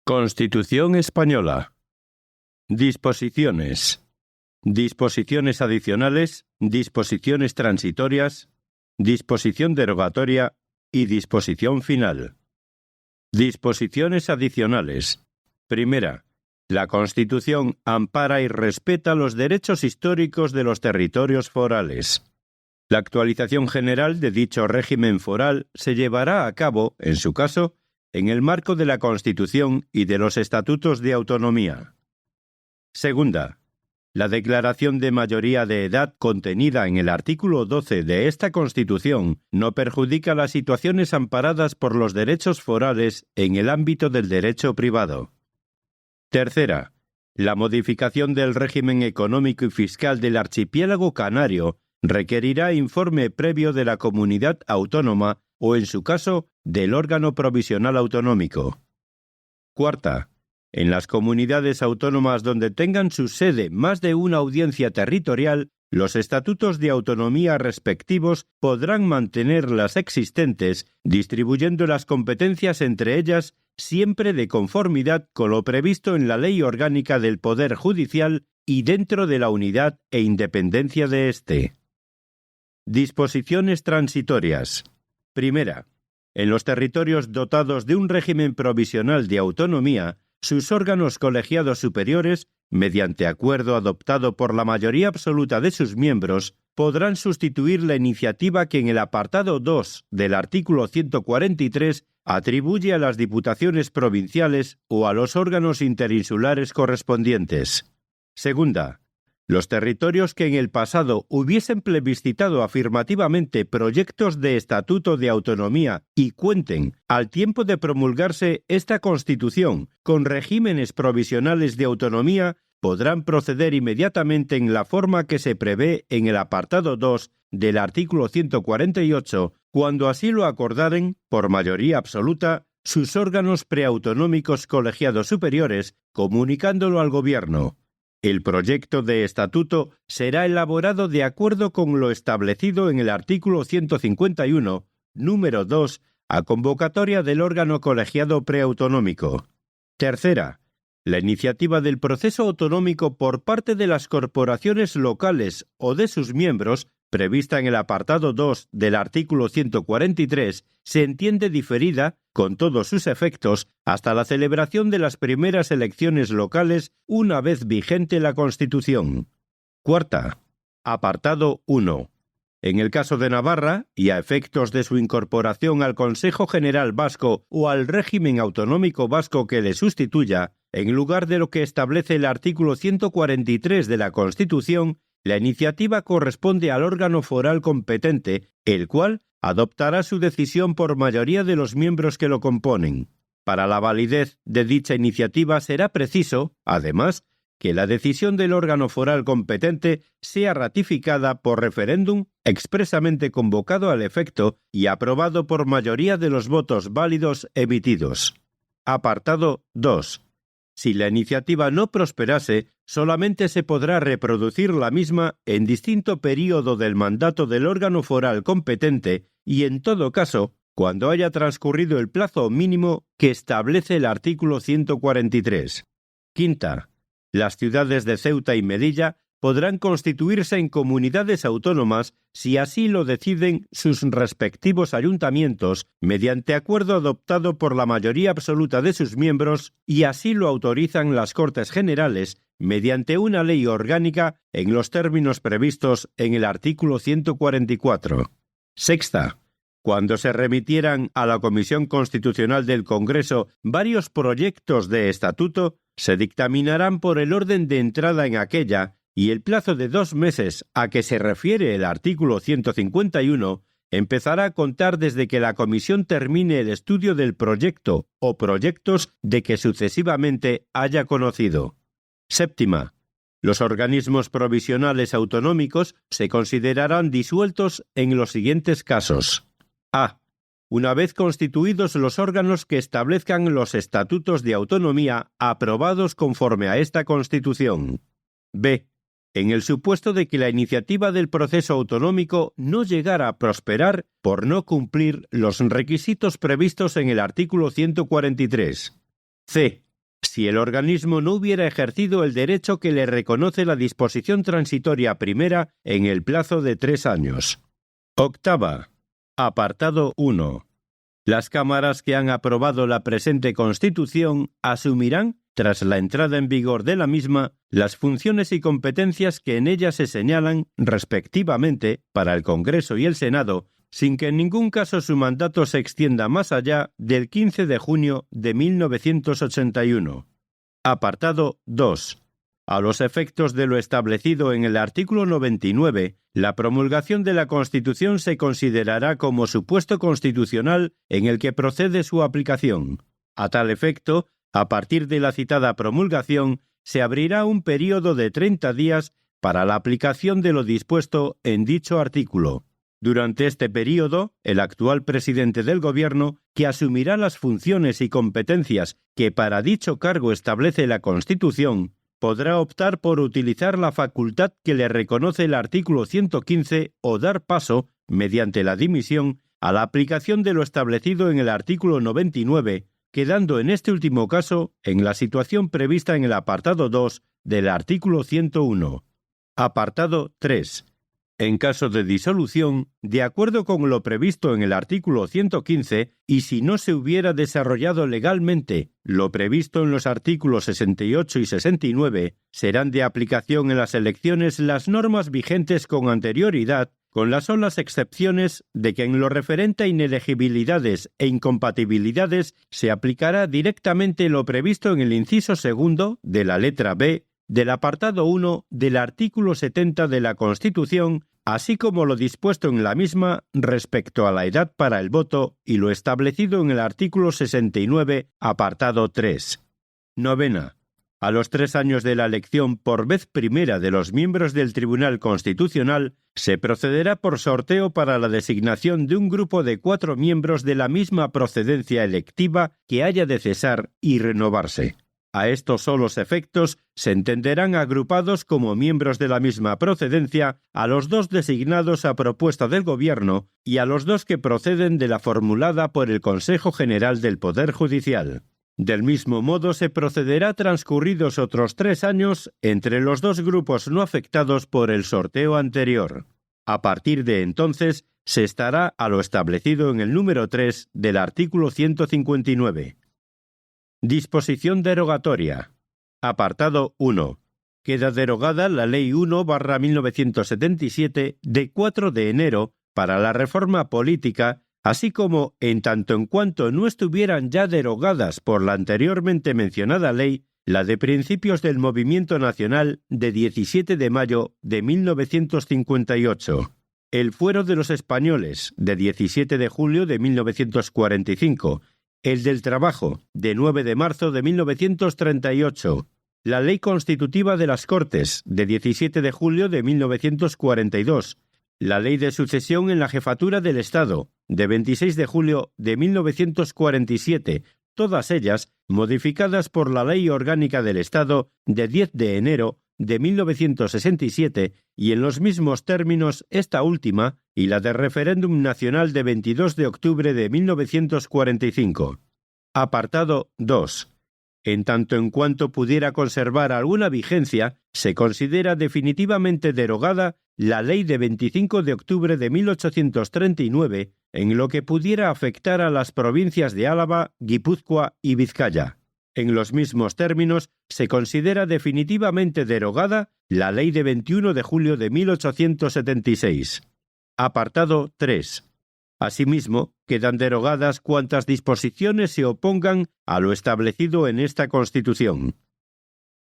Constitución Española. Disposiciones. Disposiciones adicionales, disposiciones transitorias, disposición derogatoria y disposición final. Disposiciones adicionales. Primera. La Constitución ampara y respeta los derechos históricos de los territorios forales. La actualización general de dicho régimen foral se llevará a cabo, en su caso, en el marco de la Constitución y de los Estatutos de Autonomía. Segunda. La declaración de mayoría de edad contenida en el artículo 12 de esta Constitución no perjudica las situaciones amparadas por los derechos forales en el ámbito del derecho privado. Tercera. La modificación del régimen económico y fiscal del archipiélago canario requerirá informe previo de la comunidad autónoma o, en su caso, del órgano provisional autonómico. Cuarta. En las comunidades autónomas donde tengan su sede más de una audiencia territorial, los estatutos de autonomía respectivos podrán mantener las existentes, distribuyendo las competencias entre ellas siempre de conformidad con lo previsto en la Ley Orgánica del Poder Judicial y dentro de la unidad e independencia de éste. Disposiciones transitorias. Primera. En los territorios dotados de un régimen provisional de autonomía, sus órganos colegiados superiores, mediante acuerdo adoptado por la mayoría absoluta de sus miembros, podrán sustituir la iniciativa que en el apartado 2 del artículo 143 atribuye a las diputaciones provinciales o a los órganos interinsulares correspondientes. Segunda. Los territorios que en el pasado hubiesen plebiscitado afirmativamente proyectos de estatuto de autonomía y cuenten, al tiempo de promulgarse esta Constitución, con regímenes provisionales de autonomía, podrán proceder inmediatamente en la forma que se prevé en el apartado 2 del artículo 148, cuando así lo acordaren, por mayoría absoluta, sus órganos preautonómicos colegiados superiores, comunicándolo al Gobierno. El proyecto de estatuto será elaborado de acuerdo con lo establecido en el artículo 151, número 2, a convocatoria del órgano colegiado preautonómico. Tercera. La iniciativa del proceso autonómico por parte de las corporaciones locales o de sus miembros, prevista en el apartado 2 del artículo 143, se entiende diferida, con todos sus efectos, hasta la celebración de las primeras elecciones locales una vez vigente la Constitución. Cuarta. Apartado 1. En el caso de Navarra, y a efectos de su incorporación al Consejo General Vasco o al régimen autonómico vasco que le sustituya, en lugar de lo que establece el artículo 143 de la Constitución, la iniciativa corresponde al órgano foral competente, el cual adoptará su decisión por mayoría de los miembros que lo componen. Para la validez de dicha iniciativa será preciso, además, que la decisión del órgano foral competente sea ratificada por referéndum expresamente convocado al efecto y aprobado por mayoría de los votos válidos emitidos. Apartado 2. Si la iniciativa no prosperase, solamente se podrá reproducir la misma en distinto período del mandato del órgano foral competente y, en todo caso, cuando haya transcurrido el plazo mínimo que establece el artículo 143. Quinta. Las ciudades de Ceuta y Melilla podrán constituirse en comunidades autónomas si así lo deciden sus respectivos ayuntamientos mediante acuerdo adoptado por la mayoría absoluta de sus miembros y así lo autorizan las Cortes Generales mediante una ley orgánica en los términos previstos en el artículo 144. Sexta. Cuando se remitieran a la Comisión Constitucional del Congreso varios proyectos de estatuto, se dictaminarán por el orden de entrada en aquella y el plazo de 2 meses a que se refiere el artículo 151 empezará a contar desde que la comisión termine el estudio del proyecto o proyectos de que sucesivamente haya conocido. Séptima. Los organismos provisionales autonómicos se considerarán disueltos en los siguientes casos. A. Una vez constituidos los órganos que establezcan los estatutos de autonomía aprobados conforme a esta Constitución. B. En el supuesto de que la iniciativa del proceso autonómico no llegara a prosperar por no cumplir los requisitos previstos en el artículo 143. C. si el organismo no hubiera ejercido el derecho que le reconoce la disposición transitoria primera en el plazo de 3 años. Octava. Apartado 1. Las cámaras que han aprobado la presente Constitución asumirán, tras la entrada en vigor de la misma, las funciones y competencias que en ella se señalan, respectivamente, para el Congreso y el Senado, sin que en ningún caso su mandato se extienda más allá del 15 de junio de 1981. Apartado 2. A los efectos de lo establecido en el artículo 99, la promulgación de la Constitución se considerará como supuesto constitucional en el que procede su aplicación. A tal efecto, a partir de la citada promulgación, se abrirá un período de 30 días para la aplicación de lo dispuesto en dicho artículo. Durante este período, el actual presidente del Gobierno, que asumirá las funciones y competencias que para dicho cargo establece la Constitución, podrá optar por utilizar la facultad que le reconoce el artículo 115 o dar paso, mediante la dimisión, a la aplicación de lo establecido en el artículo 99, quedando en este último caso en la situación prevista en el apartado 2 del artículo 101. Apartado 3. En caso de disolución, de acuerdo con lo previsto en el artículo 115, y si no se hubiera desarrollado legalmente lo previsto en los artículos 68 y 69, serán de aplicación en las elecciones las normas vigentes con anterioridad, con las solas excepciones de que en lo referente a inelegibilidades e incompatibilidades se aplicará directamente lo previsto en el inciso segundo de la letra B del apartado 1 del artículo 70 de la Constitución, así como lo dispuesto en la misma respecto a la edad para el voto y lo establecido en el artículo 69, apartado 3. Novena. A los 3 años de la elección por vez primera de los miembros del Tribunal Constitucional, se procederá por sorteo para la designación de un grupo de 4 miembros de la misma procedencia electiva que haya de cesar y renovarse. A estos solos efectos se entenderán agrupados como miembros de la misma procedencia a los 2 designados a propuesta del Gobierno y a los 2 que proceden de la formulada por el Consejo General del Poder Judicial. Del mismo modo se procederá transcurridos otros 3 años entre los 2 grupos no afectados por el sorteo anterior. A partir de entonces se estará a lo establecido en el número 3 del artículo 159. Disposición derogatoria. Apartado 1. Queda derogada la Ley 1/1977 de 4 de enero para la reforma política, así como, en tanto en cuanto no estuvieran ya derogadas por la anteriormente mencionada ley, la de principios del Movimiento Nacional de 17 de mayo de 1958, el Fuero de los Españoles de 17 de julio de 1945, el del Trabajo, de 9 de marzo de 1938, la Ley Constitutiva de las Cortes, de 17 de julio de 1942, la Ley de Sucesión en la Jefatura del Estado, de 26 de julio de 1947, todas ellas modificadas por la Ley Orgánica del Estado, de 10 de enero de 1967, y en los mismos términos esta última y la de Referéndum Nacional de 22 de octubre de 1945. Apartado 2. En tanto en cuanto pudiera conservar alguna vigencia, se considera definitivamente derogada la Ley de 25 de octubre de 1839 en lo que pudiera afectar a las provincias de Álava, Guipúzcoa y Vizcaya. En los mismos términos, se considera definitivamente derogada la Ley de 21 de julio de 1876. Apartado 3. Asimismo, quedan derogadas cuantas disposiciones se opongan a lo establecido en esta Constitución.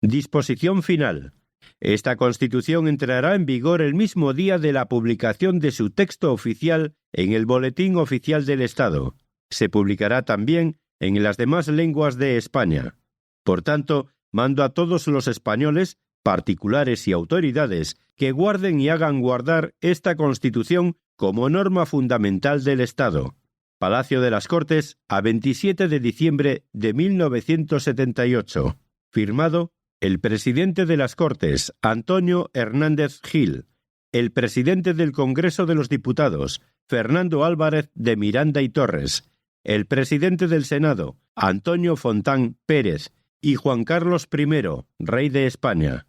Disposición final. Esta Constitución entrará en vigor el mismo día de la publicación de su texto oficial en el Boletín Oficial del Estado. Se publicará también en las demás lenguas de España. Por tanto, mando a todos los españoles, particulares y autoridades, que guarden y hagan guardar esta Constitución como norma fundamental del Estado. Palacio de las Cortes, a 27 de diciembre de 1978. Firmado el presidente de las Cortes, Antonio Hernández Gil, el presidente del Congreso de los Diputados, Fernando Álvarez de Miranda y Torres, el presidente del Senado, Antonio Fontán Pérez, y Juan Carlos I, rey de España.